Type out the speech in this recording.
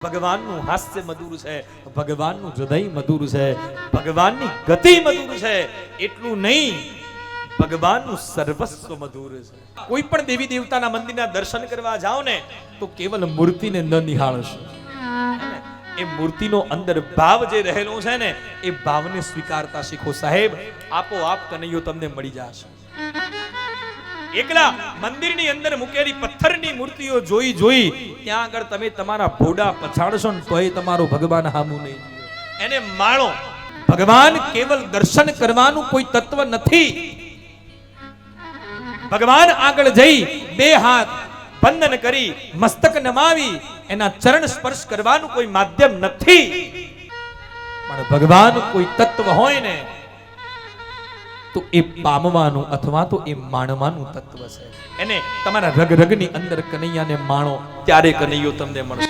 ભગવાનનું હાસ્ય મધુર છે, ભગવાનનું હૃદય મધુર છે, ભગવાનની ગતિ મધુર છે. એટલું નહીં, ભગવાનનું સર્વસ્વ મધુર છે. કોઈ પણ દેવી દેવતાના મંદિરના દર્શન કરવા જાઓ ને તો કેવલ મૂર્તિને ન નિહાળશો. એ મૂર્તિનો અંદર ભાવ જે રહેલો છે ને એ ભાવને સ્વીકારતા શીખો. સાહેબ, આપોઆપ કનૈયો તમને મળી જશે. એકલા મંદિરની અંદર મૂકેલી પથ્થરની મૂર્તિઓ જોઈ જોઈ ત્યાં આગળ તમે તમારા ભોડા પછાડશો ને તોય તમારો ભગવાન હામું નહીં. એને માણો. ભગવાન કેવલ દર્શન કરવાનું કોઈ તત્વ નથી. ભગવાન આગળ જઈ બે હાથ બંધન કરી મસ્તક નમાવી એના ચરણ સ્પર્શ કરવાનું કોઈ માધ્યમ નથી. પણ ભગવાન કોઈ તત્વ હોય ને તો એ પામવાનું અથવા તો એ માણવાનું તત્વ છે. એને તમારા રગ રગની અંદર કનૈયાને માણો, ત્યારે કનૈયો તમને મળશે.